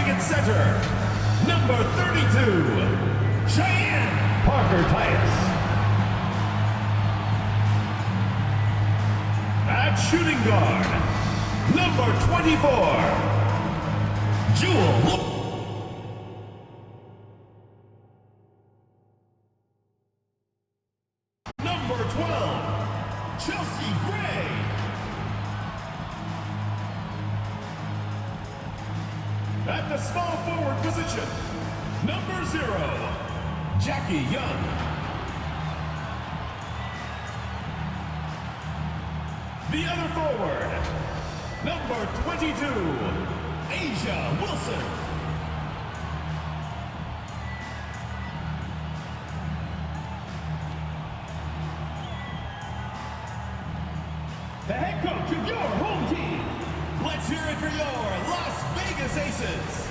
Starting at center, number 32, Cheyenne Parker-Tice. At shooting guard, number 24, Jewel. Number 12, Chelsea Gray. At the small forward position, number 0, Jackie Young. The other forward, number 22, Asia Wilson. The head coach of your home team. Let's hear it for your Las Vegas Aces.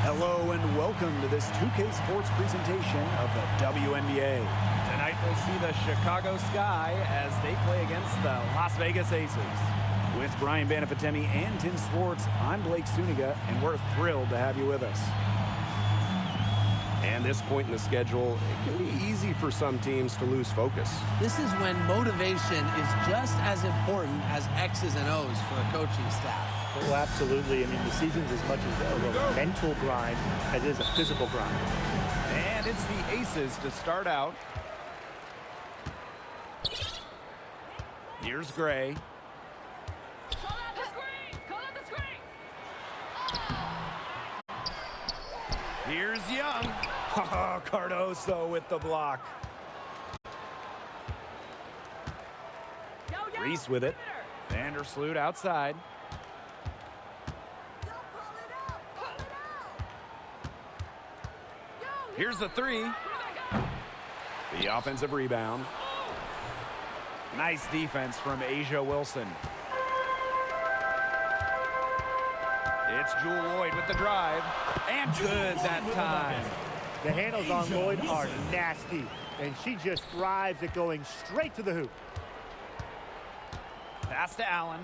Hello and welcome to this 2K Sports presentation of the WNBA. Tonight we'll see the Chicago Sky as they play against the Las Vegas Aces. With Brian Banafitemi and Tim Swartz, I'm Blake Suniga, and we're thrilled to have you with us. And this point in the schedule, it can be easy for some teams to lose focus. This is when motivation is just as important as X's and O's for a coaching staff. Oh, absolutely. I mean, the season's as much as a mental grind as it is a physical grind. And it's the Aces to start out. Here's Gray. Here's Young. Cardoso with the block. Reese with it. Vandersloot outside. Here's the three. The offensive rebound. Nice defense from Asia Wilson. It's Jewel Lloyd with the drive. And good that time. The handles on Lloyd are nasty, and she just thrives at going straight to the hoop. Pass to Allen.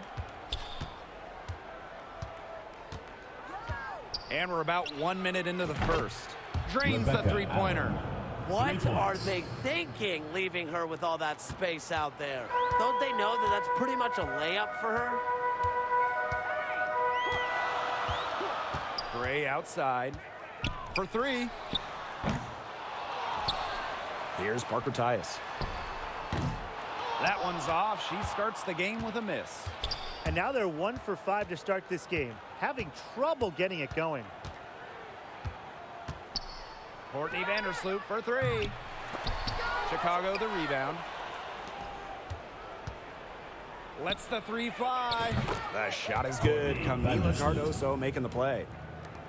And we're about 1 minute into the first. Drains the three-pointer. What are they thinking, leaving her with all that space out there? Don't they know that that's pretty much a layup for her? Gray outside for three. Here's Parker-Tice. That one's off. She starts the game with a miss. And now they're 1 for 5 to start this game, having trouble getting it going. Courtney Vandersloot for three. Chicago the rebound. Lets the three fly. The shot is good. Camila Cardoso making the play.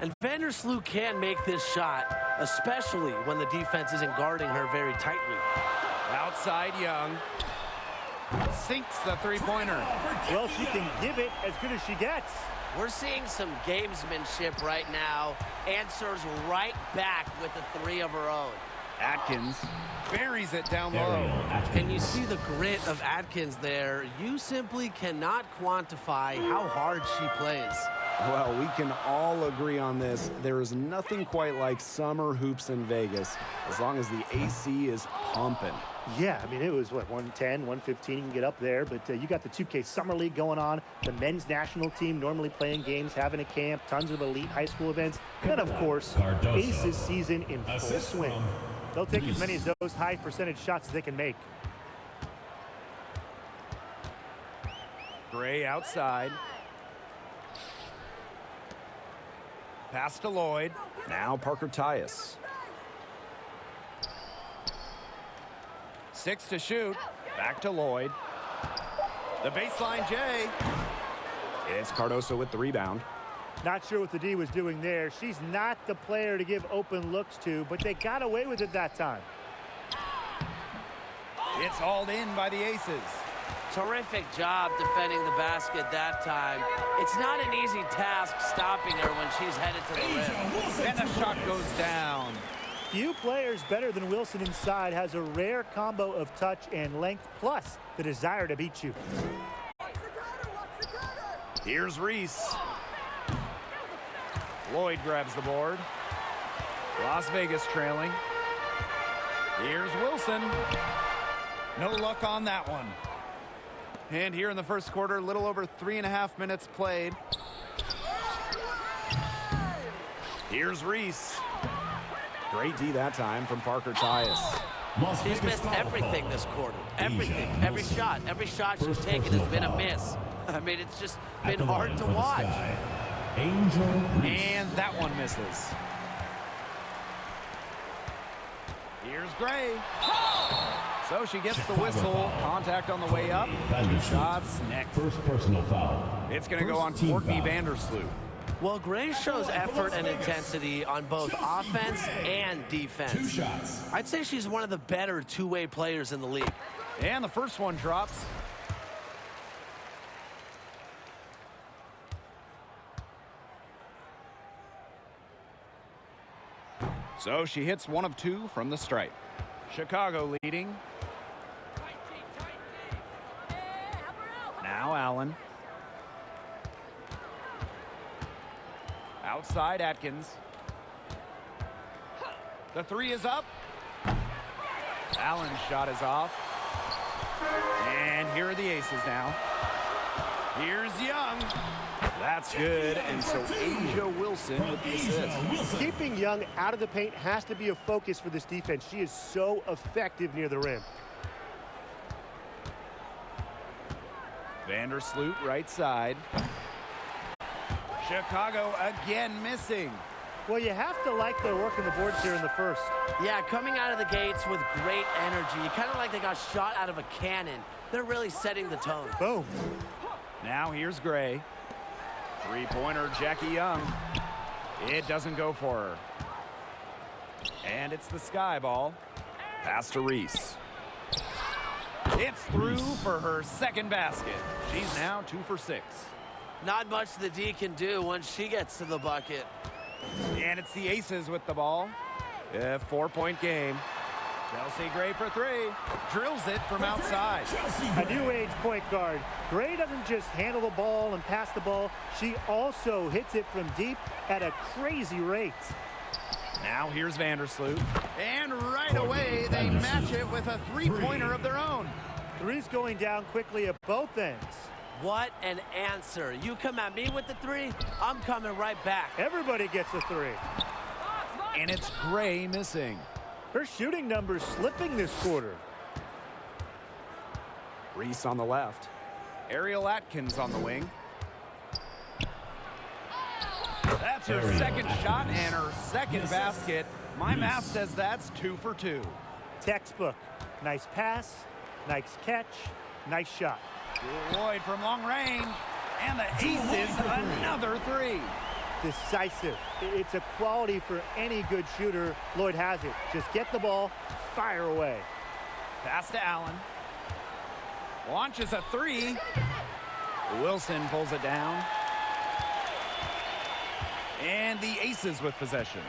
And Vandersloot can make this shot, especially when the defense isn't guarding her very tightly. Outside Young. Sinks the three-pointer. Well, she can give it as good as she gets. We're seeing some gamesmanship right now. Answers right back with a three of her own. Atkins buries it down low. And you see the grit of Atkins there. You simply cannot quantify how hard she plays. Well, we can all agree on this. There is nothing quite like summer hoops in Vegas, as long as the AC is pumping. Yeah, I mean, it was, what, 110, 115, you can get up there, but you got the 2K Summer League going on, the men's national team normally playing games, having a camp, tons of elite high school events, and, of course, Aces season in full swing. They'll take as many of those high percentage shots as they can make. Gray outside. Pass to Lloyd. Now Parker-Tice. 6 to shoot. Back to Lloyd. The baseline J. It's Cardoso with the rebound. Not sure what the D was doing there. She's not the player to give open looks to, but they got away with it that time. It's hauled in by the Aces. Terrific job defending the basket that time. It's not an easy task stopping her when she's headed to the rim. And the shot goes down. Few players better than Wilson inside, has a rare combo of touch and length, plus the desire to beat you. Here's Reese. Lloyd grabs the board. Las Vegas trailing. Here's Wilson. No luck on that one. And here in the first quarter, a little over 3.5 minutes played. Here's Reese. Great D that time from Parker Tyus. She's missed everything this quarter. Everything. Every shot she's taken has been a miss. I mean, it's just been hard to watch. And that one misses. Here's Gray. So she gets the whistle. Contact on the way up. 2 shots next. First personal foul. It's going to go on Courtney Vandersloot. Well, Gray shows effort and intensity on both offense and defense. 2 shots. I'd say she's one of the better two-way players in the league. And the first one drops. So she hits 1 of 2 from the stripe. Chicago leading. Now Allen. Outside Atkins. The 3 is up. Allen's shot is off. And here are the aces now. Here's Young. That's good. And so Asia Wilson with the assist. Keeping Young out of the paint has to be a focus for this defense. She is so effective near the rim. Vandersloot right side. Chicago again missing. Well, you have to like their work in the boards here in the first. Yeah, coming out of the gates with great energy. Kind of like they got shot out of a cannon. They're really setting the tone. Boom. Now here's Gray. 3-pointer Jackie Young. It doesn't go for her. And it's the Sky ball. Pass to Reese. It's through for her second basket. She's now 2 for 6. Not much the D can do once she gets to the bucket. And it's the Aces with the ball. A 4-point game. Chelsea Gray for 3. Drills it from outside. A new age point guard. Gray doesn't just handle the ball and pass the ball. She also hits it from deep at a crazy rate. Now here's Vandersloot. And right away they match it with a 3-pointer of their own. 3's going down quickly at both ends. What an answer. You come at me with the 3, I'm coming right back. Everybody gets a 3. And it's Gray missing. Her shooting numbers slipping this quarter. Reese on the left. Ariel Atkins on the wing. That's her second shot and her second basket. My math says that's 2 for 2. Textbook. Nice pass, nice catch, nice shot. Lloyd from long range. And the Aces another 3. Decisive. It's a quality for any good shooter. Lloyd has it. Just get the ball, fire away. Pass to Allen. Launches a 3. Wilson pulls it down. And the Aces with possession.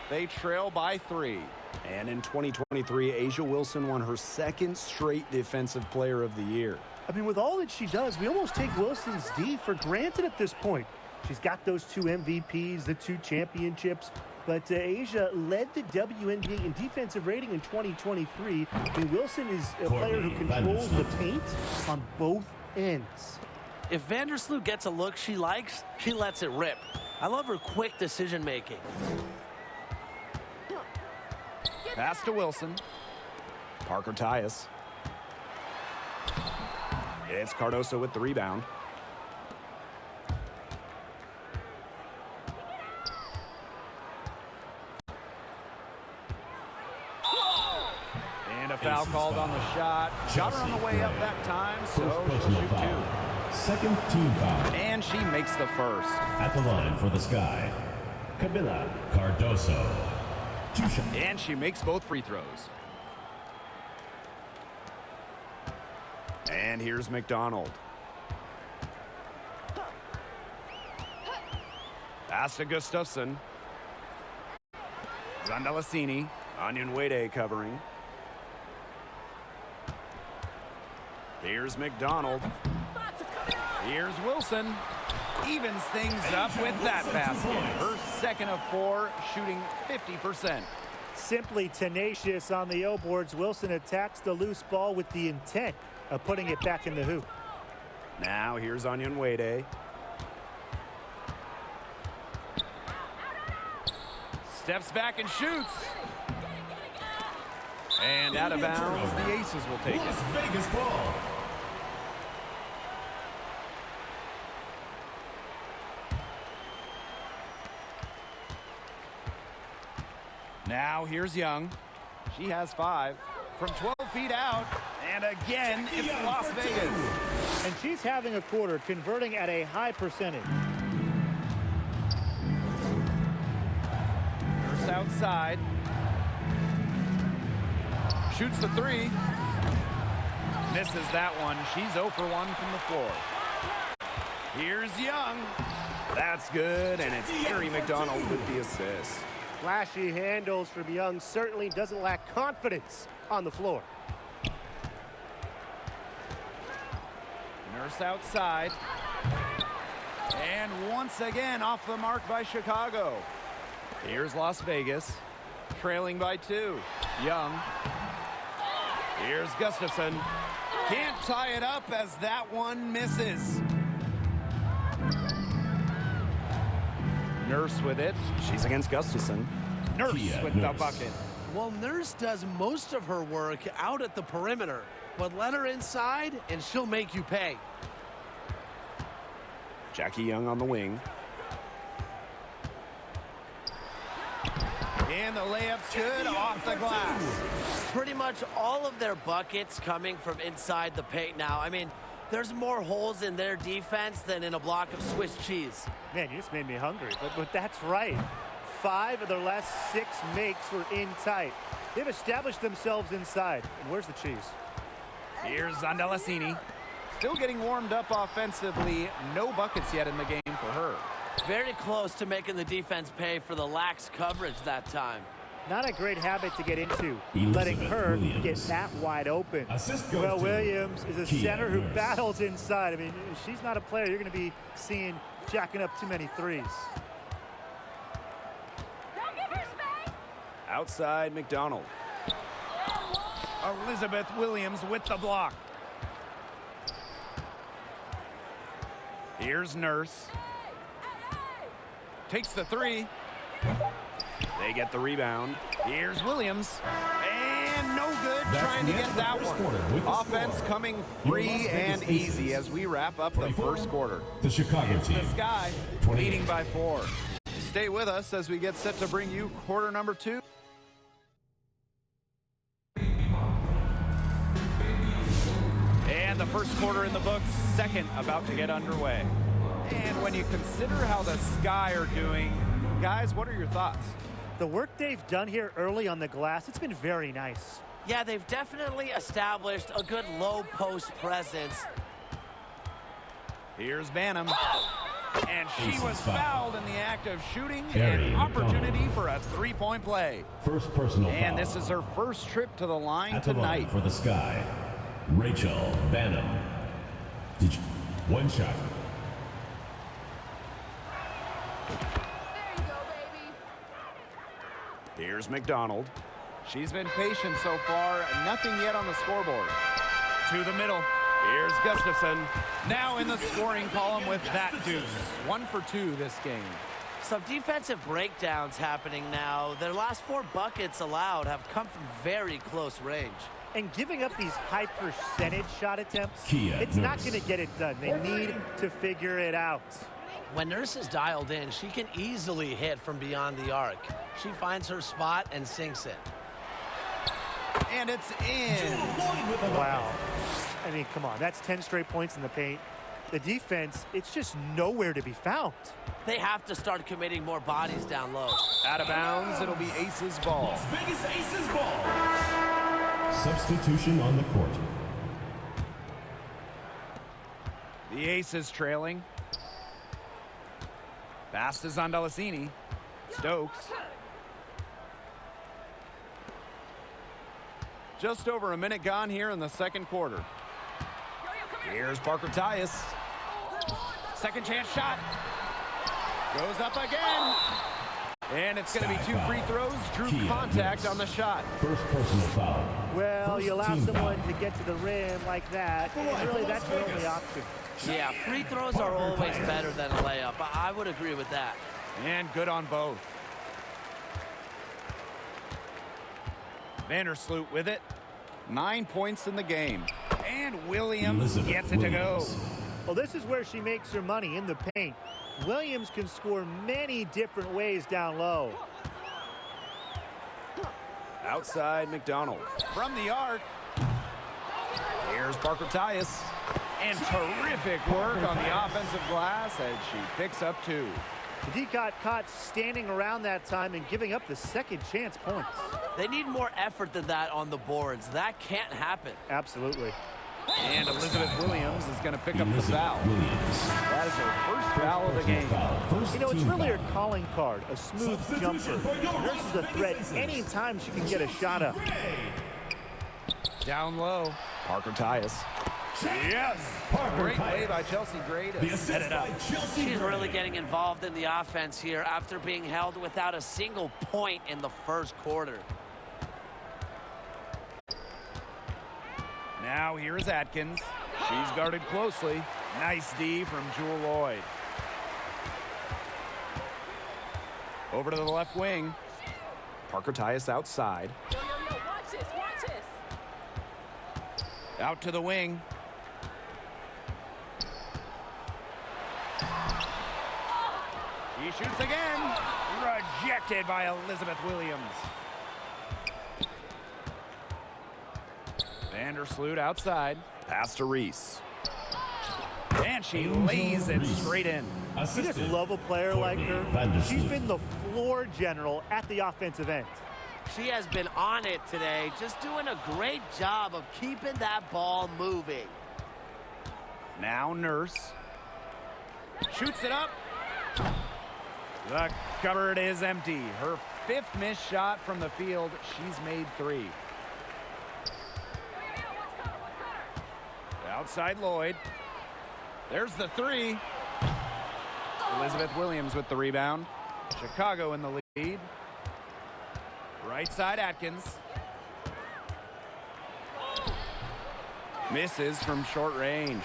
They trail by 3. And in 2023, Asia Wilson won her second straight Defensive Player of the Year. I mean, with all that she does, we almost take Wilson's D for granted at this point. She's got those 2 MVPs, the 2 championships, but Asia led the WNBA in defensive rating in 2023. I mean, Wilson is a player who controls the paint on both ends. If Vandersloot gets a look she likes, she lets it rip. I love her quick decision making. Pass to Wilson. Parker Tyus. It's Cardoso with the rebound. And a foul called on the shot. Shot her on the way up that time, so she'll shoot 2. Second team foul. And she makes the first. At the line for the Sky, Camila Cardoso. 2 shots. And she makes both free throws. And here's McDonald. Pass to Gustafson. Zandalasini. Onyenwede covering. Here's McDonald. Here's Wilson. Evens things up with that basket. Her second of 4, shooting 50%. Simply tenacious on the O boards. Wilson attacks the loose ball with the intent of putting it back in the hoop. Now here's Onyenwede. Steps back and shoots. And out of bounds, the Aces will take Las it. Vegas ball. Now here's Young. She has 5 from 12 feet out. And again, it's Las Vegas. And she's having a quarter, converting at a high percentage. Nurse outside. Shoots the 3. Misses that one. She's 0 for 1 from the floor. Here's Young. That's good, and it's Harry McDonald with the assist. Flashy handles from Young, certainly doesn't lack confidence on the floor. Nurse outside. And once again off the mark by Chicago. Here's Las Vegas, trailing by 2. Young. Here's Gustafson. Can't tie it up as that one misses. Nurse with it. She's against Gustafson. Nurse with the Nurse. bucket. Well, Nurse does most of her work out at the perimeter, but let her inside and she'll make you pay. Jackie Young on the wing. And the layup's good off the glass. Pretty much all of their buckets coming from inside the paint now. I mean, there's more holes in their defense than in a block of Swiss cheese. Man, you just made me hungry, but that's right. 5 of their last 6 makes were in tight. They've established themselves inside. And where's the cheese? Here's Zandalasini. Still getting warmed up offensively. No buckets yet in the game for her. Very close to making the defense pay for the lax coverage that time. Not a great habit to get into, Elizabeth letting her Williams. get that wide open. Assist goes Well, to Williams is a Kia center who Nurse. battles inside. I mean, she's not a player you're going to be seeing jacking up too many threes. Outside McDonald. Elizabeth Williams with the block. Here's Nurse. Takes the 3. They get the rebound. Here's Williams. And no good That's trying to the end get of the that first one. quarter with the Offense score. coming Your free Las Vegas and easy Aces. as we wrap up the 24, first quarter. The Chicago It's team. the Sky 28. leading by 4. Stay with us as we get set to bring you quarter number 2. And the first quarter in the books, second about to get underway. And when you consider how the Sky are doing, guys, what are your thoughts? The work they've done here early on the glass, it's been very nice. Yeah, they've definitely established a good low post presence. Here's Banham. And she Aces was foul. fouled in the act of shooting. Harry An opportunity McDonald. for a 3-point play. First personal And foul. this is her first trip to the line At the line tonight. for the Sky, Rachel Banham. One shot. Here's McDonald. She's been patient so far. Nothing yet on the scoreboard. To the middle. Here's Gustafson. Now in the scoring column with that deuce. 1 for 2 this game. Some defensive breakdowns happening now. Their last 4 buckets allowed have come from very close range. And giving up these high percentage shot attempts, Kia it's not Nurse. going to get it done. They need to figure it out. When Nurse is dialed in, she can easily hit from beyond the arc. She finds her spot and sinks it. And it's in. Wow. I mean, come on. That's 10 straight points in the paint. The defense, it's just nowhere to be found. They have to start committing more bodies down low. Out of bounds, it'll be Aces ball. Las Vegas Aces ball. Substitution on the court. The Aces trailing. Pass to Zandalasini. Stokes. Just over a minute gone here in the second quarter. Here's Parker Tyus. Second chance shot. Goes up again. And it's going to be 2 free throws. Drew contact on the shot. First personal foul. Well, you allow First team someone foul. to get to the rim like that, and really that's your only option. Yeah, free throws are always better than a layup. I would agree with that. And good on both. Vandersloot with it. 9 points in the game. And Williams gets it to go. Well, this is where she makes her money, in the paint. Williams can score many different ways down low. Outside McDonald. From the arc. Here's Parker Tyus. And terrific work on the offensive glass as she picks up 2. D got caught standing around that time and giving up the second chance points. They need more effort than that on the boards. That can't happen. Absolutely. And Elizabeth Williams is going to pick up the foul. Williams. That is her first foul of the game. You know, it's really her calling card, a smooth jumper. Nurses a threat anytime she can get a shot up. Down low. Parker Tyus. Yes! Great play by Chelsea Gray to set it up. She's really getting involved in the offense here after being held without a single point in the first quarter. Now here is Atkins. She's guarded closely. Nice D from Jewel Lloyd. Over to the left wing. Parker Tyus outside. Watch this, watch this. Out to the wing. She shoots again. Rejected by Elizabeth Williams. Vandersloot outside. Pass to Reese. And she lays it straight in. You just love a player like her. She's been the floor general at the offensive end. She has been on it today, just doing a great job of keeping that ball moving. Now Nurse. Shoots it up. The cupboard is empty. Her 5th missed shot from the field. She's made 3. Outside Lloyd. There's the 3. Elizabeth Williams with the rebound. Chicago in the lead. Right side Atkins. Misses from short range.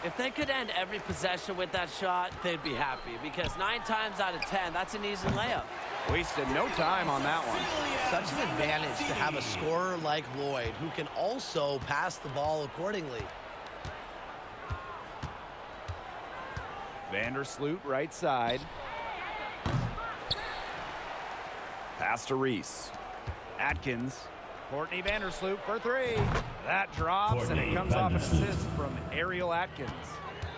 If they could end every possession with that shot, they'd be happy, because 9 times out of 10, that's an easy layup. Wasted no time on that one. Such an advantage to have a scorer like Lloyd who can also pass the ball accordingly. Vandersloot right side. Pass to Reese. Atkins. Courtney Vandersloot for 3. That drops, and it Courtney comes off an Vandersloot. assist from Ariel Atkins.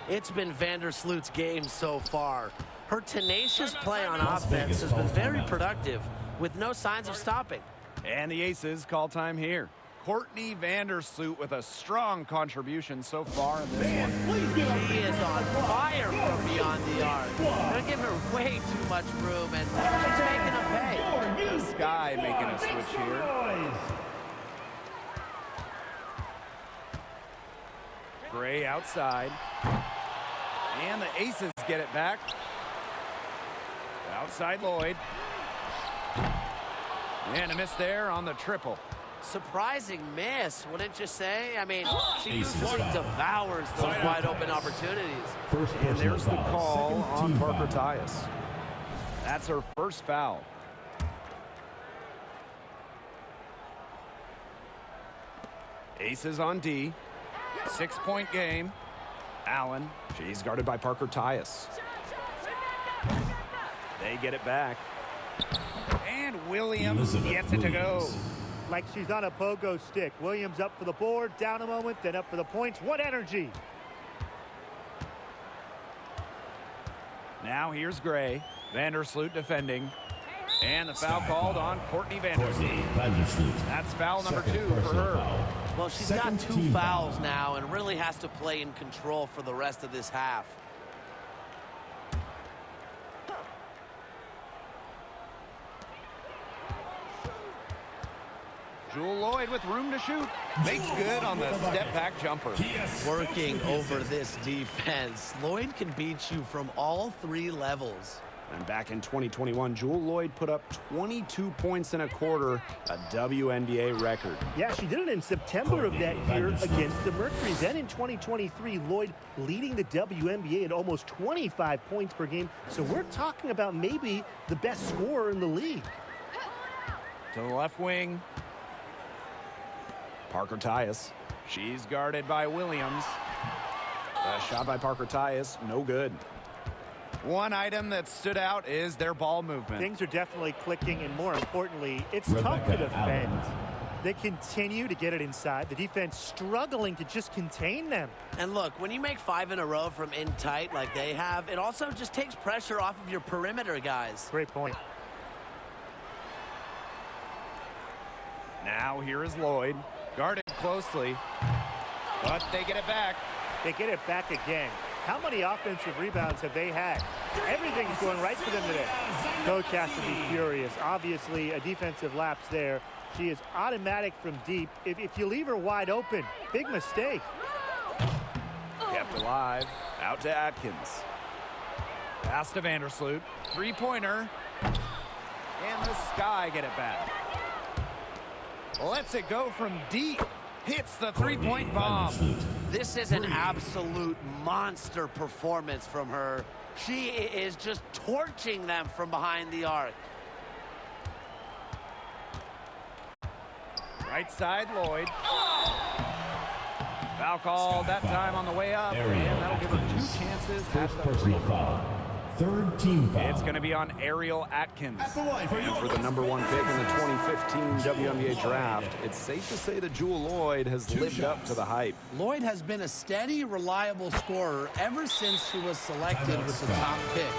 It's been Vandersloot's game so far. Her tenacious play on offense has been very productive, with no signs of stopping. And the Aces call time here. Courtney Vandersloot with a strong contribution so far in this one. She is on fire from beyond the arc. They're giving her way too much room, and she's making them pay. The Sky making a switch here. Gray outside. And the Aces get it back. Outside Lloyd. And a miss there on the triple. Surprising miss, wouldn't you say? I mean, she usually devours those wide open opportunities. And there's the call on Parker Tyus. That's her first foul. Aces on D. 6-point game. Allen. She's guarded by Parker Tyus. They get it back. And Williams gets it to go. Like she's on a pogo stick. Williams up for the board, down a moment, then up for the points. What energy! Now here's Gray. Vandersloot defending. And the foul called on Courtney Vandersloot. That's foul number 2 for her. Well, she's got 2 fouls now and really has to play in control for the rest of this half. Jewel Lloyd with room to shoot. Makes good on the step-back jumper. Working over this defense. Lloyd can beat you from all three levels. And back in 2021, Jewel Lloyd put up 22 points in a quarter, a WNBA record. Yeah, she did it in September of that year against the Mercury. Then in 2023, Lloyd leading the WNBA at almost 25 points per game. So we're talking about maybe the best scorer in the league. To the left wing. Parker Tyus. She's guarded by Williams. A shot by Parker Tyus, no good. One item that stood out is their ball movement. Things are definitely clicking, and more importantly, it's tough Rebecca to defend. Allen. They continue to get it inside. The defense struggling to just contain them. And look, when you make 5 in a row from in tight like they have, it also just takes pressure off of your perimeter guys. Great point. Now here is Lloyd. Guarded closely. But they get it back. They get it back again. How many offensive rebounds have they had? Everything's going right for them today. Coach has to be furious. Obviously, a defensive lapse there. She is automatic from deep. If you leave her wide open, big mistake. Kept alive. Out to Atkins. Pass to Vandersloot. Three-pointer. And the Sky get it back. Lets it go from deep. Hits the three-point bomb. This is an absolute monster performance from her. She is just torching them from behind the arc. Right side, Lloyd. Foul called that time on the way up. And that'll give her 2 chances. First personal foul. Third team foul. It's going to be on Ariel Atkins. And for the #1 pick in the 2015 WNBA draft, it's safe to say that Jewel Lloyd has lived up to the hype. Lloyd has been a steady, reliable scorer ever since she was selected with the top pick.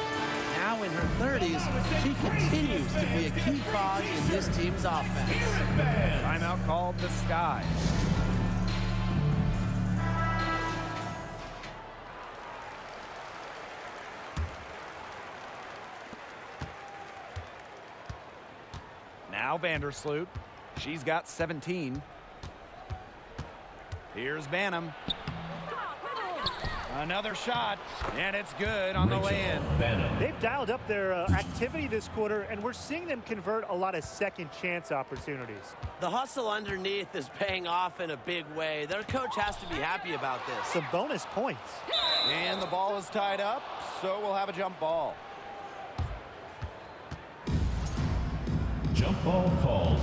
Now in her 30s, she continues to be a key cog in this team's offense. Timeout called the Sky. Now Vandersloot. She's got 17. Here's Banham. Another shot, and it's good on the lay-in. They've dialed up their activity this quarter, and we're seeing them convert a lot of second chance opportunities. The hustle underneath is paying off in a big way. Their coach has to be happy about this. Some bonus points. And the ball is tied up, so we'll have a jump ball. Jump ball called.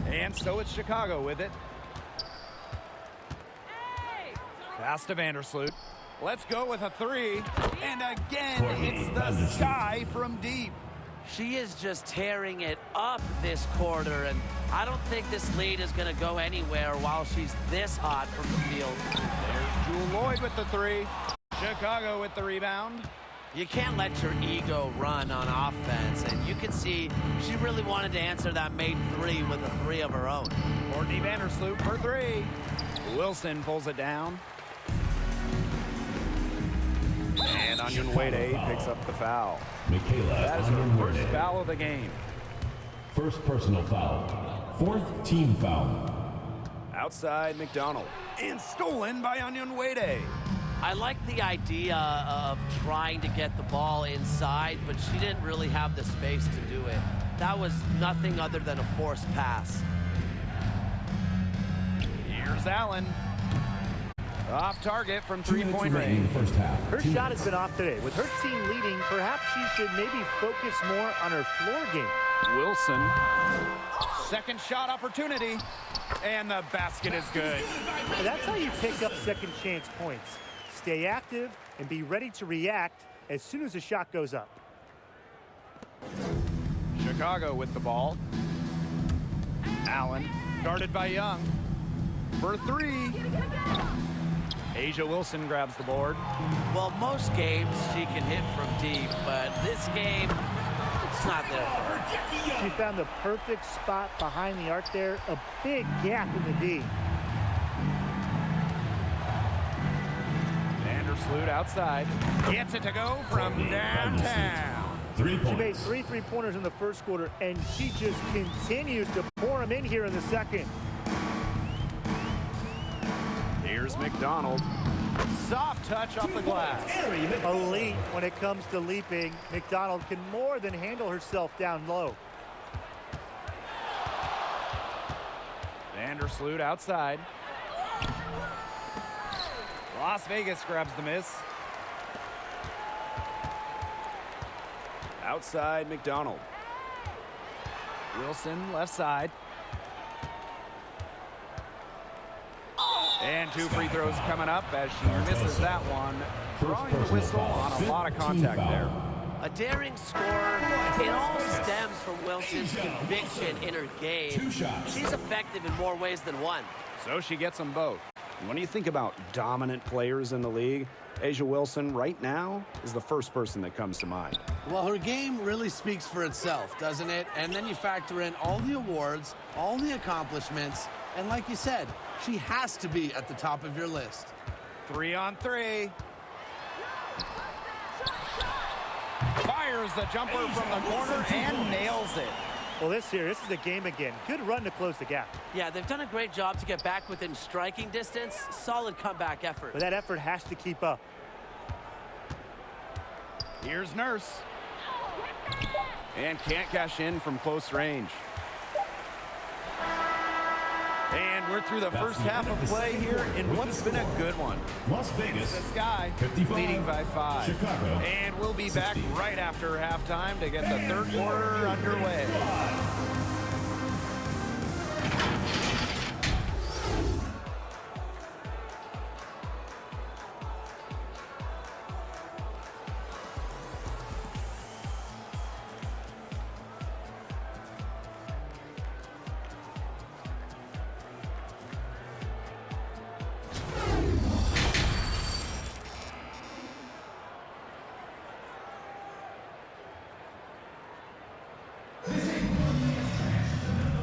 And so it's Chicago with it. Pass to Vandersloot. Let's go with a 3. And again, it's the Sky from deep. She is just tearing it up this quarter, and I don't think this lead is going to go anywhere while she's this hot from the field. There's Jewel Lloyd with the 3. Chicago with the rebound. You can't let your ego run on offense, and you can see she really wanted to answer that made 3 with a 3 of her own. Courtney Vandersloot for 3. Wilson pulls it down. And Onion Wade picks up the foul. That is her first foul of the game. First personal foul. Fourth team foul. Outside McDonald. And stolen by Onion Wade. I like the idea of trying to get the ball inside, but she didn't really have the space to do it. That was nothing other than a forced pass. Here's Allen. Off target from 3-point in range. the first half. Her shot has been off today. With her team leading, perhaps she should maybe focus more on her floor game. Wilson. Second shot opportunity. And the basket is good. And that's how you pick up second chance points. Stay active and be ready to react as soon as the shot goes up. Chicago with the ball. Allen guarded by Young. For 3. Asia Wilson grabs the board. Well, most games she can hit from deep, but this game, it's not there for her. She found the perfect spot behind the arc there, a big gap in the D. Vandersloot outside. Gets it to go from downtown. 3 She made points. 3 3-pointers in the first quarter, and she just continues to pour them in here in the second. Here's McDonald. Soft touch off the glass. Elite when it comes to leaping. McDonald can more than handle herself down low. Vandersloot outside. Las Vegas grabs the miss. Outside McDonald. Wilson left side. And 2 free throws coming up as she misses that one. Drawing the whistle on a lot of contact there. A daring score. It all stems from Wilson's conviction in her game. 2 shots. She's effective in more ways than one. So she gets them both. When you think about dominant players in the league, A'ja Wilson right now is the first person that comes to mind. Well, her game really speaks for itself, doesn't it? And then you factor in all the awards, all the accomplishments, and like you said, she has to be at the top of your list. 3 on 3. Fires the jumper from the corner and nails it. Well, this is a game again. Good run to close the gap. Yeah, they've done a great job to get back within striking distance. Solid comeback effort. But that effort has to keep up. Here's Nurse. And can't cash in from close range. And we're through the first half of play here in what's been a good one. Las Vegas, The Sky 55, leading by 5. Chicago, And we'll be back 60. right after halftime to get the third quarter underway.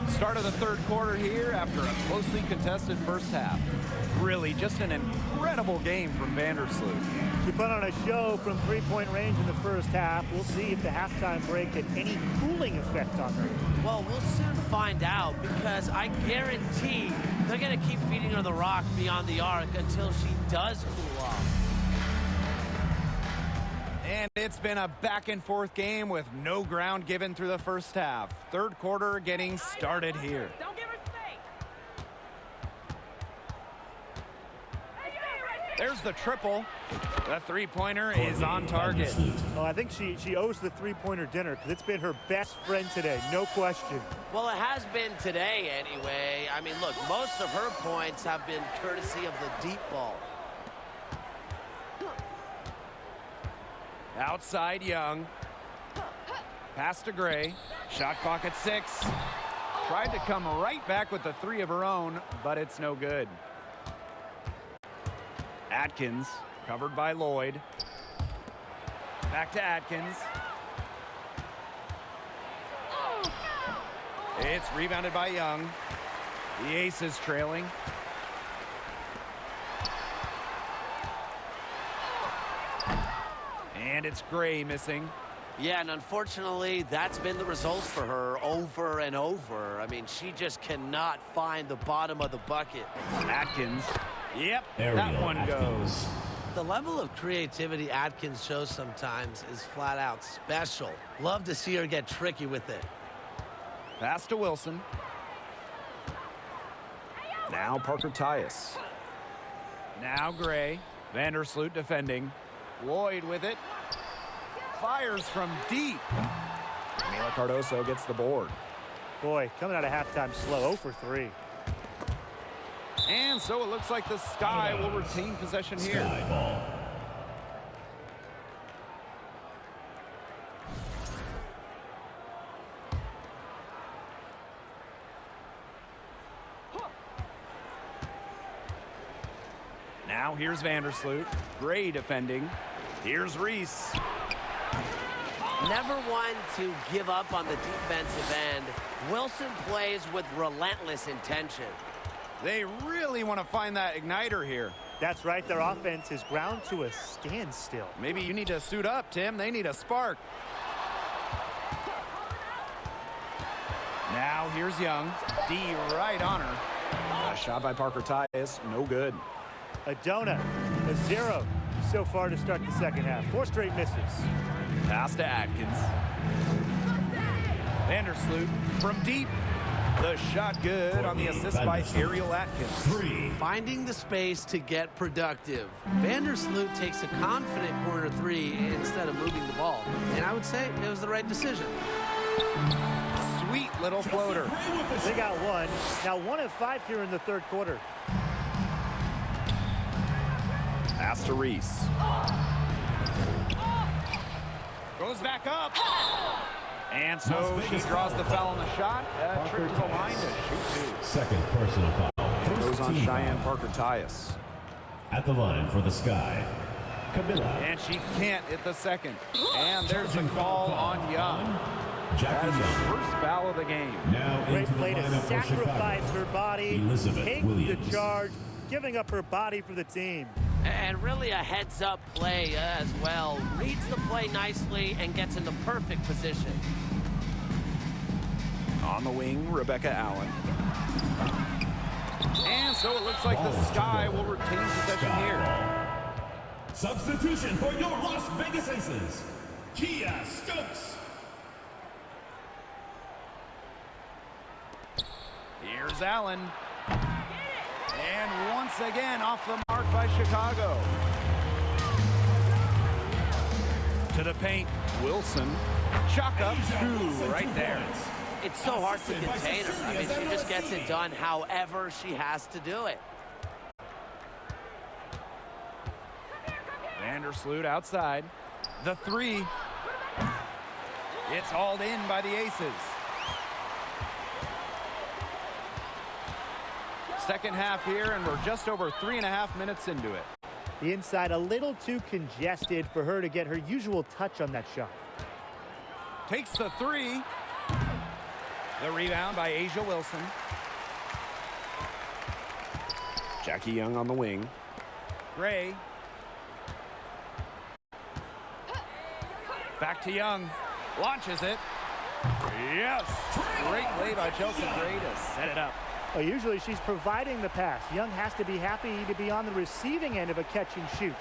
Start of the third quarter here after a closely contested first half. Really just an incredible game from Vandersloot. She put on a show from 3-point range in the first half. We'll see if the halftime break had any cooling effect on her. Well, we'll soon find out because I guarantee they're going to keep feeding her the rock beyond the arc until she does cool off. And it's been a back and forth game with no ground given through the first half. Third quarter getting started here. Don't give her space. There's the triple. The three-pointer is on target. Oh, I think she owes the 3-pointer dinner because it's been her best friend today, no question. Well, it has been today anyway. I mean, look, most of her points have been courtesy of the deep ball. Outside Young. Pass to Gray. Shot clock at 6. Tried to come right back with the 3 of her own, but it's no good. Atkins, covered by Lloyd. Back to Atkins. It's rebounded by Young. The Aces trailing. And it's Gray missing. Yeah, and unfortunately, that's been the result for her over and over. I mean, she just cannot find the bottom of the bucket. Atkins. Yep, Ariel that one Atkins. goes. The level of creativity Atkins shows sometimes is flat out special. Love to see her get tricky with it. Pass to Wilson. Now Parker Tyus. Now Gray. Vandersloot defending. Lloyd with it. Fires from deep. Mila Cardoso gets the board. Boy, coming out of halftime slow, 0 for 3. And so it looks like the Sky will retain possession here. Sky ball. Now here's Vandersloot. Gray defending. Here's Reese. Never one to give up on the defensive end. Wilson plays with relentless intention. They really want to find that igniter here. That's right, their offense is ground to a standstill. Maybe you need to suit up, Tim. They need a spark. Now here's Young. D right on her. A shot by Parker Tyus, no good. A donut, a 0 so far to start the second half. 4 straight misses. Pass to Atkins. Vandersloot from deep. The shot good on the assist by Ariel Atkins. 3. Finding the space to get productive. Vandersloot takes a confident corner 3 instead of moving the ball. And I would say it was the right decision. Sweet little floater. They got one. Now 1 of 5 here in the third quarter. Pass to Reese. Goes back up. And so she draws the foul on the shot. Trip to the line to shoot 2. Second personal foul. Goes on Cheyenne Parker Tyus. At the line for the Sky, Camilla. And she can't hit the second. And there's the call on Young. That is the first foul of the game. Now Great into the play to lineup for sacrifice Chicago. her body, Elizabeth take Williams. the charge, giving up her body for the team. And really a heads-up play as well. Reads the play nicely and gets in the perfect position. On the wing, Rebecca Allen. And so it looks like the Sky will retain possession here. Substitution for your Las Vegas Aces, Kia Stokes. Here's Allen. And once again off the mark by Chicago. To the paint, Wilson. Chalk up 2 right there. It's so hard to contain her. I mean, she just gets it done however she has to do it. Vandersloot outside. The 3. It's hauled in by the Aces. Second half here, and we're just over 3.5 minutes into it. The inside a little too congested for her to get her usual touch on that shot. Takes the 3. The rebound by Asia Wilson. Jackie Young on the wing. Gray. Back to Young. Launches it. Yes! Great play by Chelsea Gray to set it up. Well, usually she's providing the pass. Young has to be happy to be on the receiving end of a catch and shoot.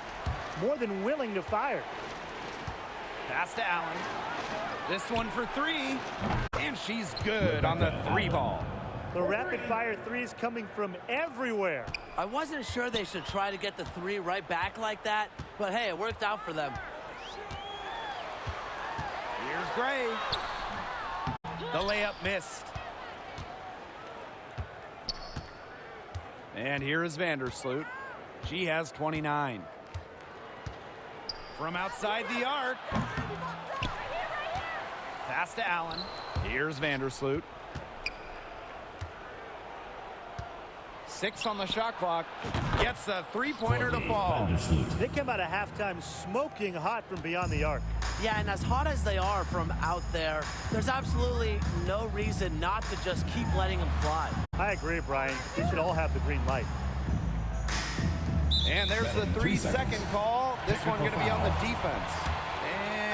More than willing to fire. Pass to Allen. This one for 3. And she's good on the 3 ball. The rapid fire threes coming from everywhere. I wasn't sure they should try to get the 3 right back like that, but hey, it worked out for them. Here's Gray. The layup missed. And here is Vandersloot. She has 29. From outside the arc. Pass to Allen. Here's Vandersloot. 6 on the shot clock. Gets a 3-pointer to fall. They come out of halftime smoking hot from beyond the arc. Yeah, and as hot as they are from out there, there's absolutely no reason not to just keep letting them fly. I agree, Brian. They should all have the green light. And there's the 3-second call. This one going to be on the defense.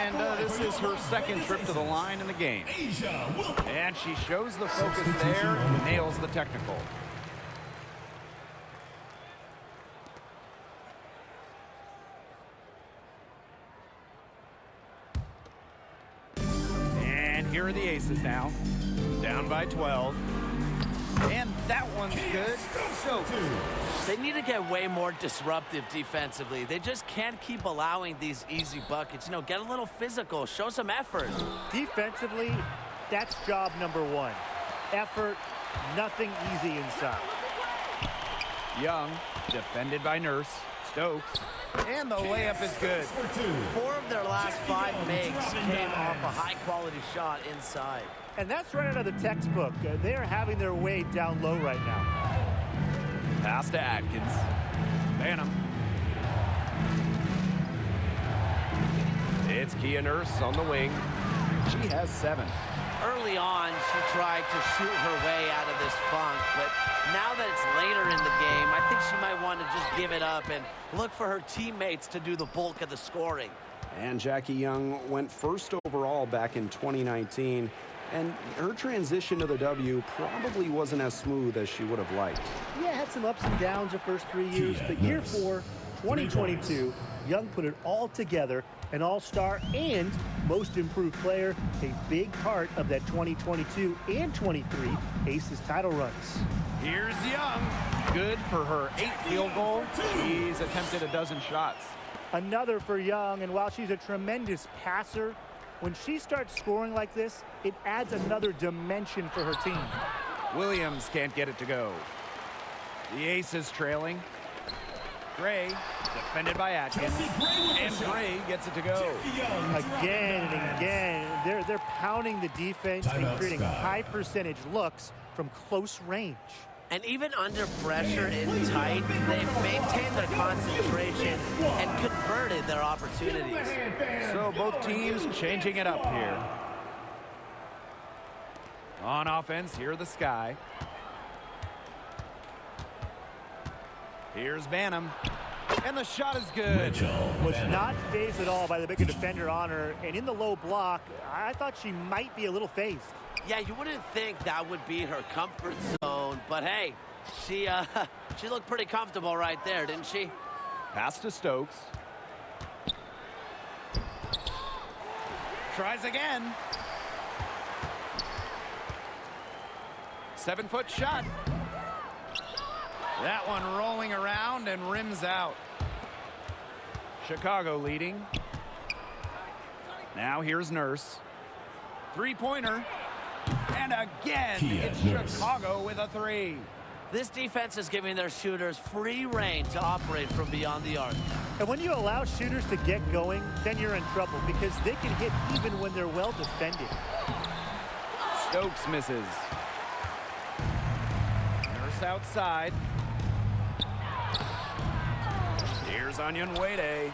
And this is her second trip to the line in the game. And she shows the focus there and nails the technical. And here are the Aces now. Down by 12. And that one's good. So They need to get way more disruptive defensively. They just can't keep allowing these easy buckets. You know, get a little physical, show some effort. Defensively, that's job number 1. Effort, nothing easy inside. Young, defended by Nurse. Stokes. And the layup is good. 4 of their last 5 makes came off a high-quality shot inside. And that's right out of the textbook. They are having their way down low right now. Pass to Atkins. Banham. It's Kia Nurse on the wing. She has 7. Early on, she tried to shoot her way out of this funk, but now that it's later in the game, I think she might want to just give it up and look for her teammates to do the bulk of the scoring. And Jackie Young went first overall back in 2019. And her transition to the W probably wasn't as smooth as she would have liked. Yeah, had some ups and downs the first 3 years, but year 4, 2022, Young put it all together, an all-star and most improved player, a big part of that 2022 and 23 Aces title runs. Here's Young. Good for her 8th field goal. She's attempted a dozen shots. Another for Young, and while she's a tremendous passer, when she starts scoring like this, it adds another dimension for her team. Williams can't get it to go. The Aces trailing. Gray, defended by Atkins, and Gray gets it to go. Again and again, they're pounding the defense and creating high percentage looks from close range. And even under pressure and tight, they've maintained their concentration and converted their opportunities. So both teams changing it up here. On offense, here the Sky. Here's Banham. And the shot is good. Was not phased at all by the bigger defender on her. And in the low block, I thought she might be a little phased. Yeah, you wouldn't think that would be her comfort zone, but hey, she looked pretty comfortable right there, didn't she? Pass to Stokes. Tries again. 7-foot shot. That one rolling around and rims out. Chicago leading. Now here's Nurse. Three-pointer. And again, it's Chicago with a 3. This defense is giving their shooters free reign to operate from beyond the arc. And when you allow shooters to get going, then you're in trouble because they can hit even when they're well defended. Stokes misses. Nurse outside. Here's Onyenwere.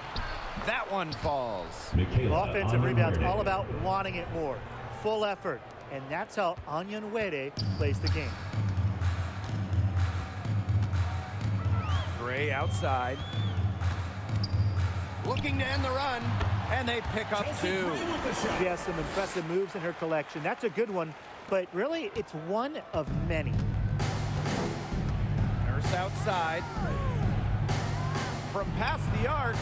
That one falls. Offensive rebounds, all about wanting it more. Full effort. And that's how Onyenwere plays the game. Gray outside. Looking to end the run. And they pick up 2. She has some impressive moves in her collection. That's a good one, but really it's one of many. Nurse outside. From past the arc.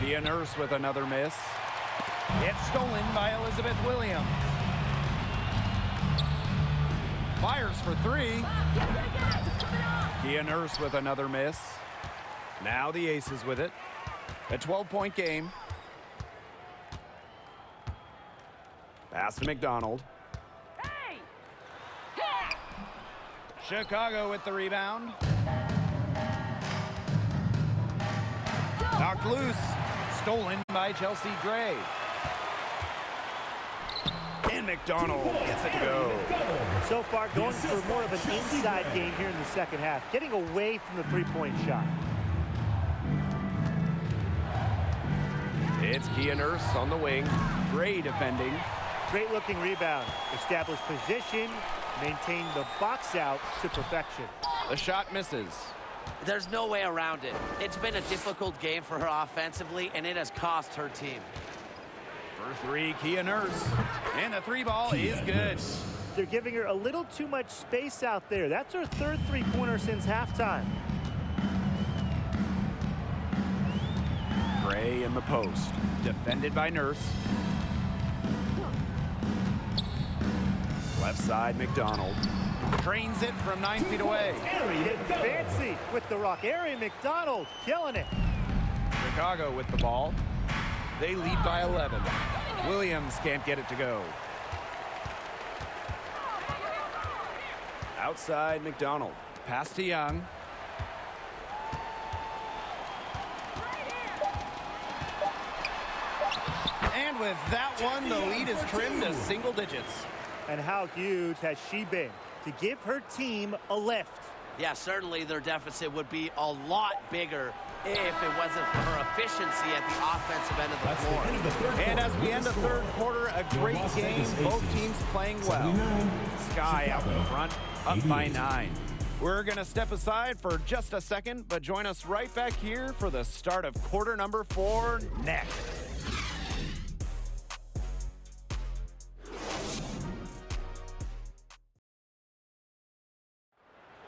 Kia Nurse with another miss. It's stolen by Elizabeth Williams. Fires for 3. Kia Nurse with another miss. Now the Aces with it. A 12-point game. Pass to McDonald. Chicago with the rebound. Knocked loose. Stolen by Chelsea Gray. And McDonald gets it to go. So far, going for more of an inside game here in the second half, getting away from the three-point shot. It's Kia Nurse on the wing. Gray defending. Great-looking rebound. Establish position, maintain the box out to perfection. The shot misses. There's no way around it. It's been a difficult game for her offensively, and it has cost her team. For 3, Kia Nurse. And the 3 ball is good. They're giving her a little too much space out there. That's her third three-pointer since halftime. Gray in the post. Defended by Nurse. Left side, McDonald. Trains it from 9 feet away. Fancy with the rock. Ari McDonald killing it. Chicago with the ball. They lead by 11. Williams can't get it to go. Outside, McDonald. Pass to Young. And with that one, the lead is trimmed to single digits. And how huge has she been to give her team a lift? Yeah, certainly their deficit would be a lot bigger if it wasn't for her efficiency at the offensive end of the floor. And as we end the third quarter, a great game. Both teams playing well. Sky out in front, up by 9. We're going to step aside for just a second, but join us right back here for the start of quarter number 4 next.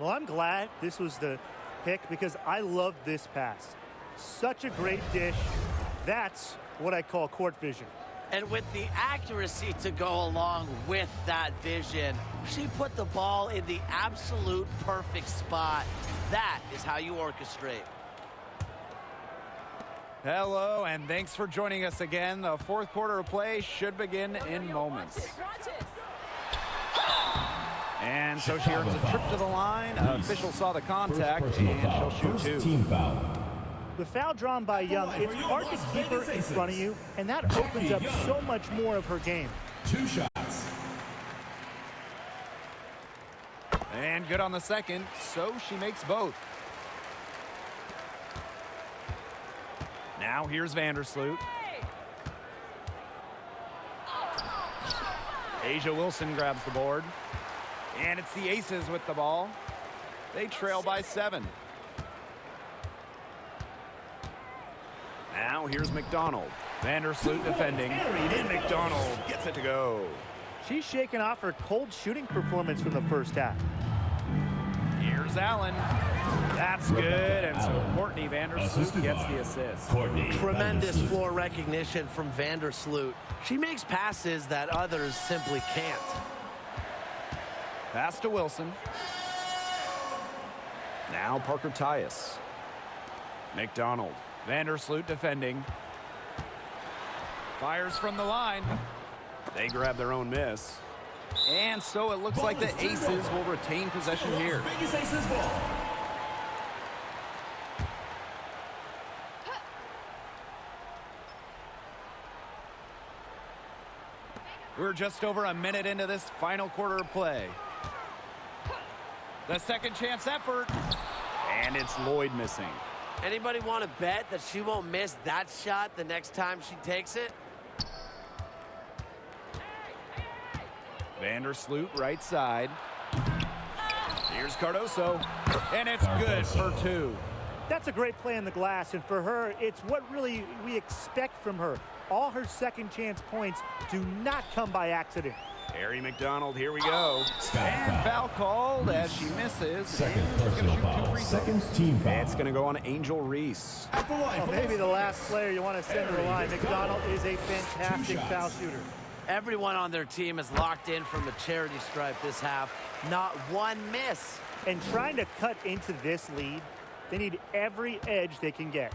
Well, I'm glad this was the pick because I love this pass. Such a great dish. That's what I call court vision. And with the accuracy to go along with that vision, she put the ball in the absolute perfect spot. That is how you orchestrate. Hello, and thanks for joining us again. The fourth quarter of play should begin in moments. Watch it. And so she earns a trip to the line. Official saw the contact, and she'll shoot two. Team foul. The foul drawn by Young, it's hard to keep her in front of you, and that opens up so much more of her game. 2 shots. And good on the second, so she makes both. Now here's Vandersloot. Asia Wilson grabs the board. And it's the Aces with the ball. They trail by 7. Now here's McDonald. Vandersloot defending. And McDonald gets it to go. She's shaking off her cold shooting performance from the first half. Here's Allen. That's good. And so Courtney Vandersloot gets the assist. Tremendous floor recognition from Vandersloot. She makes passes that others simply can't. Pass to Wilson. Now Parker Tyus. McDonald. Vandersloot defending. Fires from the line. They grab their own miss. And so it looks like the Aces will retain possession here. Vegas Aces ball. We're just over a minute into this final quarter of play. The second chance effort. And it's Lloyd missing. Anybody want to bet that she won't miss that shot the next time she takes it? Vandersloot right side. Here's Cardoso. And it's good for 2. That's a great play on the glass, and for her, it's what really we expect from her. All her second chance points do not come by accident. Harry McDonald, here we go. And foul called as she misses. Second And she's personal gonna shoot 2 foul. free Second throws. team foul. It's going to go on Angel Reese. At the line. Well, maybe the last player you want to send to the line. McDonald is a fantastic foul shooter. Everyone on their team is locked in from the charity stripe this half. Not one miss. And trying to cut into this lead, they need every edge they can get.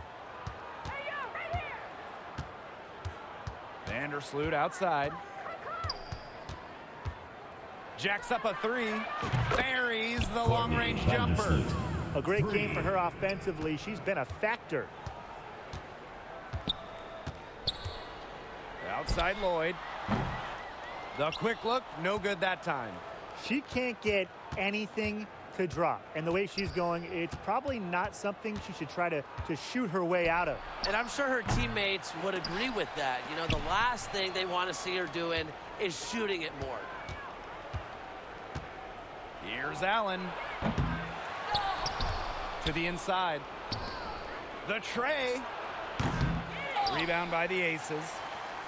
Vandersloot outside. Jacks up a 3. Buries the long-range jumper. A great game for her offensively. She's been a factor. Outside Lloyd. The quick look, no good that time. She can't get anything to drop. And the way she's going, it's probably not something she should try to shoot her way out of. And I'm sure her teammates would agree with that. You know, the last thing they want to see her doing is shooting it more. Here's Allen. To the inside. The tray. Rebound by the Aces.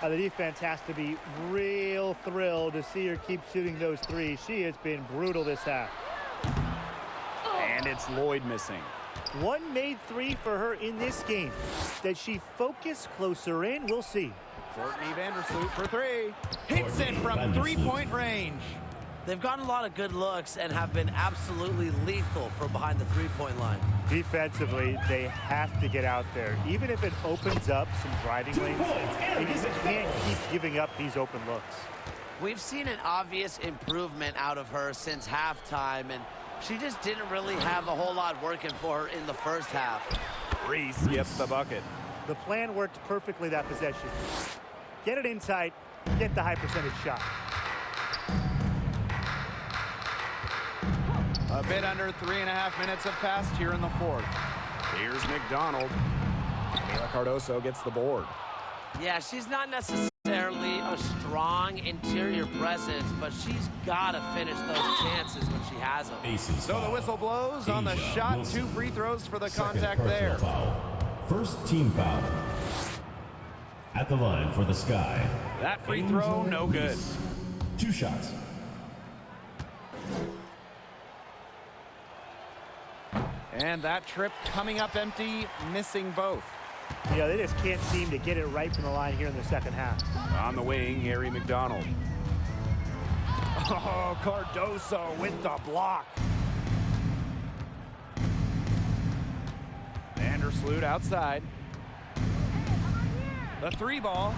The defense has to be real thrilled to see her keep shooting those threes. She has been brutal this half. And it's Lloyd missing. One made 3 for her in this game. Does she focus closer in? We'll see. Courtney Vandersloot for 3. Hits it from 3-point range. They've gotten a lot of good looks and have been absolutely lethal from behind the three-point line. Defensively, they have to get out there. Even if it opens up some driving lanes, they just can't keep giving up these open looks. We've seen an obvious improvement out of her since halftime, and she just didn't really have a whole lot working for her in the first half. Reese gets the bucket. The plan worked perfectly that possession. Get it inside, get the high percentage shot. A bit under 3.5 minutes have passed here in the fourth. Here's McDonald. Mila Cardoso gets the board. Yeah, she's not necessarily a strong interior presence, but she's got to finish those chances when she has them. Aces So the foul. whistle blows on the Asia shot. Wilson. 2 free throws for the Second contact personal there. Foul. First team foul. At the line for the Sky. That free Angel throw, no good. Reese. 2 shots. And that trip coming up empty, missing both. Yeah, they just can't seem to get it right from the line here in the second half. On the wing, Harry McDonald. Oh, Cardoso with the block. Vandersloot outside. The 3 ball.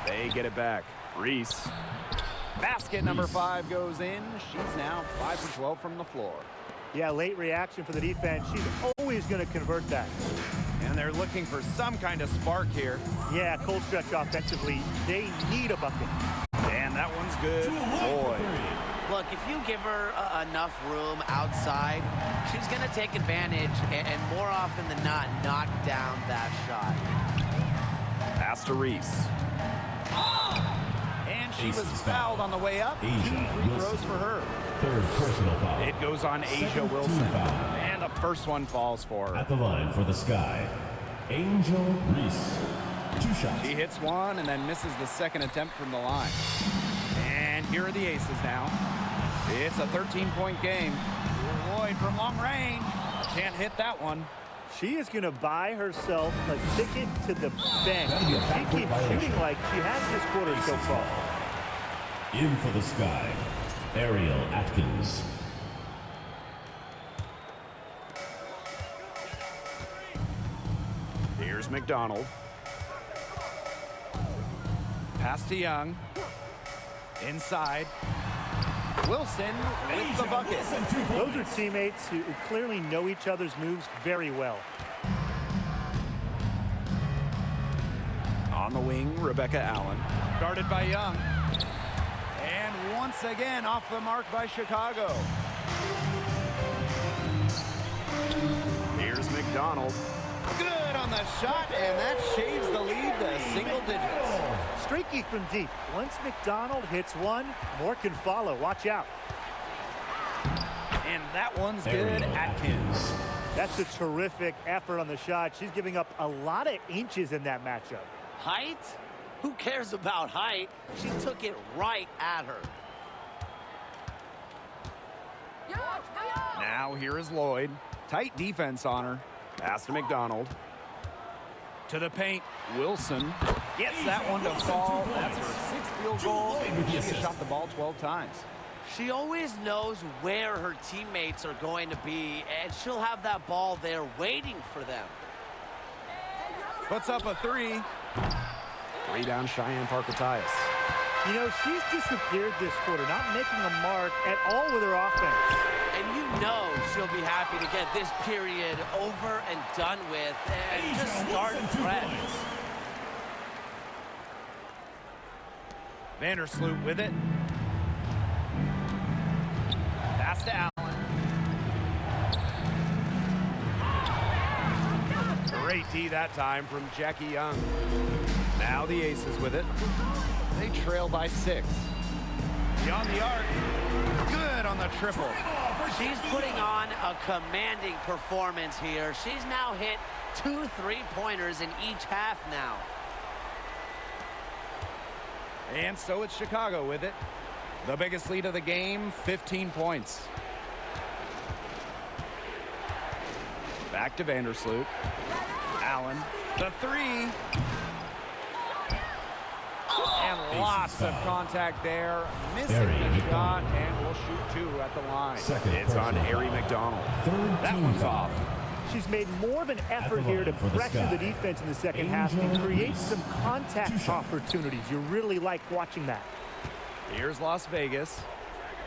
They get it back. Reese. Basket number 5 goes in. She's now 5 for 12 from the floor. Yeah, late reaction for the defense. She's always going to convert that. And they're looking for some kind of spark here. Yeah, cold stretch offensively. They need a bucket. And that one's good. Boy. Look, if you give her enough room outside, she's going to take advantage and more often than not, knock down that shot. Pass to Reese. And she was fouled on the way up. 2 free throws for her. Third personal foul. It goes on Asia Second Wilson. team foul. And the first one falls for her. At the line for the Sky, Angel Reese. 2 shots. She hits one and then misses the second attempt from the line. And here are the aces now. It's a 13-point game. Lloyd from long range. Can't hit that one. She is going to buy herself a ticket to the bench. She keeps shooting like she has this quarter so far. In for the Sky, Ariel Atkins. Here's McDonald. Pass to Young. Inside. Wilson with the bucket. Those are teammates who clearly know each other's moves very well. On the wing, Rebecca Allen. Guarded by Young. And once again, off the mark by Chicago. Here's McDonald. Good on the shot, and that shaves the lead to single digits. Streaky from deep. Once McDonald hits one, more can follow. Watch out. And that one's good. Atkins. That's a terrific effort on the shot. She's giving up a lot of inches in that matchup. Height? Who cares about height? She took it right at her. Now here is Lloyd. Tight defense on her. Pass to McDonald. To the paint. Wilson gets that one to fall. That's her 6th field goal. She has shot the ball 12 times. She always knows where her teammates are going to be, and she'll have that ball there waiting for them. Puts up a 3. Rebound Cheyenne Parker-Tyus. You know, she's disappeared this quarter, not making a mark at all with her offense. And you know she'll be happy to get this period over and done with and just start fresh. Vandersloot with it. Pass to Allen. Great D that time from Jackie Young. Now the Aces with it. They trail by 6. Beyond the arc. Good on the triple. She's putting on a commanding performance here. She's now hit 2 3-pointers in each half now. And so it's Chicago with it. The biggest lead of the game, 15 points. Back to Vandersloot. Allen, the 3. And lots of contact there. Missing the shot, and will shoot 2 at the line. It's on Harry McDonald. That one's off. She's made more of an effort here to pressure the defense in the second half and create some contact opportunities. You really like watching that. Here's Las Vegas.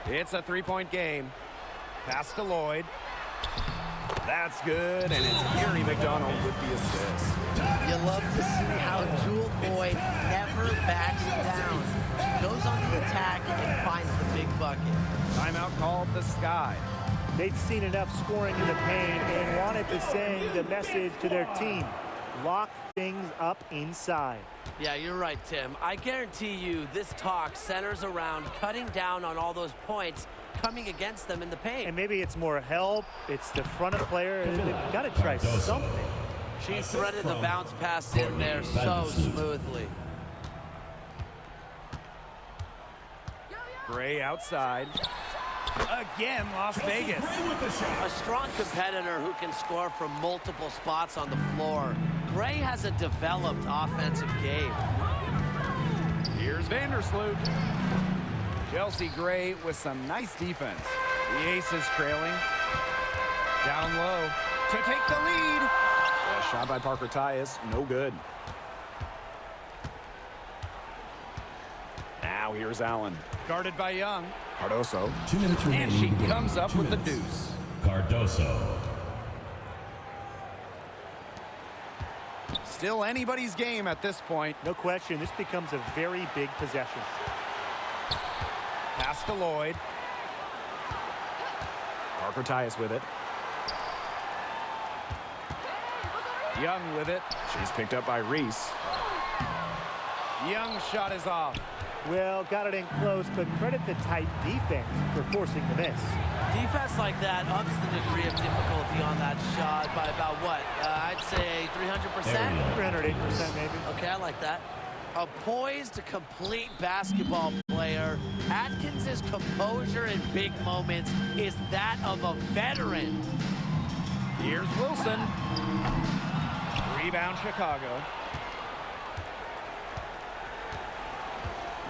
It's a 3-point game. Pass to Lloyd. That's good, and it's Harry McDonald with the assist. You love to see how Jewel Boyd never backs down. She goes on the attack and finds the big bucket. Timeout called the Sky. They'd seen enough scoring in the paint and wanted to send the message to their team. Lock things up inside. Yeah, you're right, Tim. I guarantee you this talk centers around cutting down on all those points coming against them in the paint. And maybe it's more help. It's the front of player. They've got to try something. She threaded the bounce pass in there so smoothly. Gray outside. Again, Las Vegas. A strong competitor who can score from multiple spots on the floor. Gray has a developed offensive game. Here's Vandersloot. Chelsea Gray with some nice defense. The Aces trailing. Down low to take the lead. A shot by Parker Tyus, no good. Now here's Allen. Guarded by Young. Cardoso. 2 minutes remaining. And she in the game. comes up 2 with the minutes. deuce. Cardoso. Still anybody's game at this point. No question, this becomes a very big possession. Pass to Lloyd. Parker Tyus with it. Young with it. She's picked up by Reese. Young's shot is off. Well, got it in close, but credit the tight defense for forcing the miss. Defense like that ups the degree of difficulty on that shot by about what? I'd say 300%? 308% maybe. Okay, I like that. A poised, complete basketball player. Atkins' composure in big moments is that of a veteran. Here's Wilson. Rebound Chicago.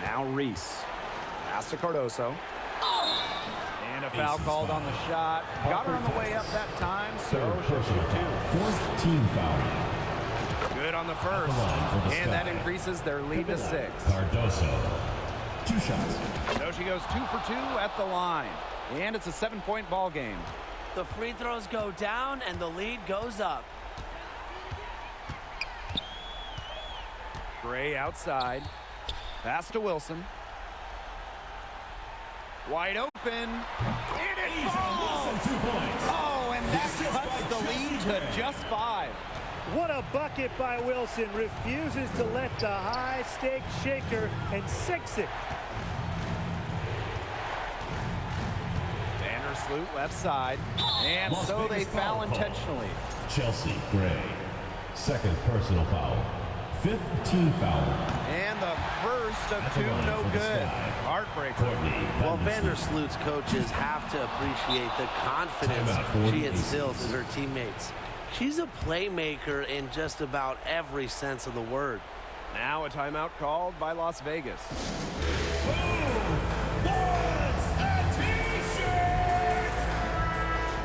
Now Reese. Pass to Cardoso. And a foul called on the shot. Got her on the way up that time, so she'll shoot two. Fourth team foul. Good on the first. And that increases their lead to 6. Cardoso. 2 shots. So she goes 2 for 2 at the line. And it's a 7-point ball game. The free throws go down and the lead goes up. Gray outside. Pass to Wilson. Wide open. And it falls! 2 points. Oh, and that cuts the lead to just 5. What a bucket by Wilson. Refuses to let the high-stakes shaker and sinks it. Vandersloot left side. And Las so they Vegas foul foul call. intentionally. Chelsea Gray. Second personal foul. 5th team foul. And the first of 2 no good. Heartbreaker. Well, Vandersloot's coaches have to appreciate the confidence Timeout, she 40 instills in her teammates. She's a playmaker in just about every sense of the word. Now a timeout called by Las Vegas.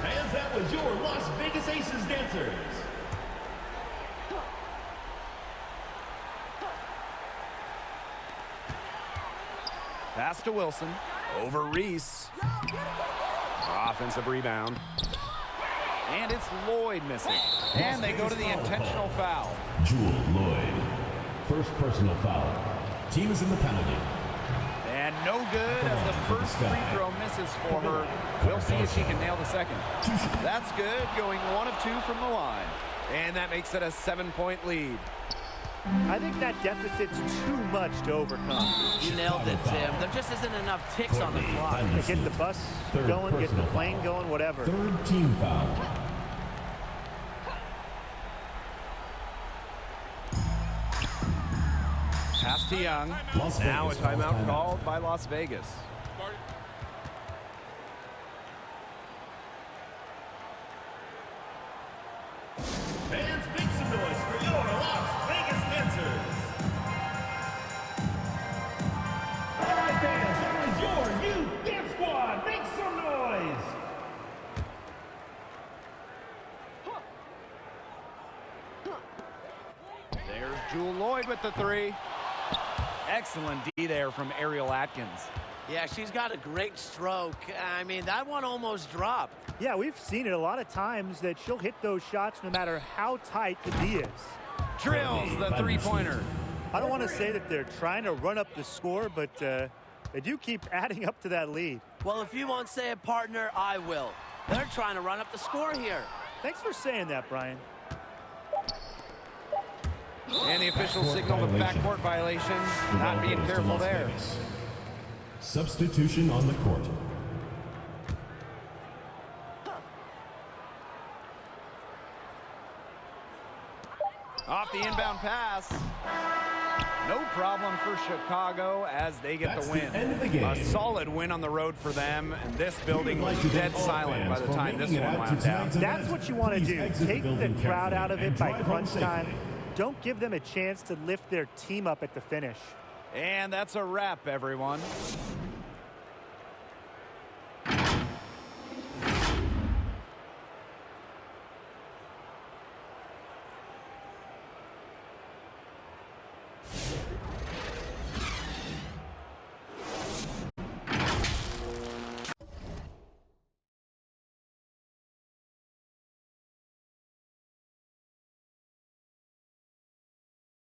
And that was your Las Vegas Aces dancers. Pass to Wilson. Over Reese. Offensive rebound. And it's Lloyd missing. And they go to the intentional foul. Jewel Lloyd. First personal foul. Team is in the penalty. And no good as the first free throw misses for her. We'll see if she can nail the second. That's good, going 1 of 2 from the line. And that makes it a 7-point lead. I think that deficit's too much to overcome. You nailed it, Tim. There just isn't enough ticks on the clock. Get the bus going, get the plane going, whatever. 3rd team foul. Pass to Young. Las Now a Vegas calls timeout timeout. called by Las Vegas. Fans, make some noise for your Las Vegas dancers. All right, fans, that was your youth dance squad. Make some noise. There's Jewel Lloyd with the 3. Excellent D there from Ariel Atkins. Yeah, she's got a great stroke. I mean, that one almost dropped. Yeah, we've seen it a lot of times that she'll hit those shots no matter how tight the D is. Drills the 3-pointer. I don't want to say that they're trying to run up the score, but they do keep adding up to that lead. Well, if you won't say it, partner, I will. They're trying to run up the score here. Thanks for saying that, Brian. And the official signaled a backcourt violation. Not being careful there. Substitution on the court. Off the inbound pass. No problem for Chicago as they get That's the the win. end of the game. A solid win on the road for them, and this building was dead silent by the time this one wound down. That's what you want to do. Take the crowd out of it by crunch time. Don't give them a chance to lift their team up at the finish. And that's a wrap, everyone.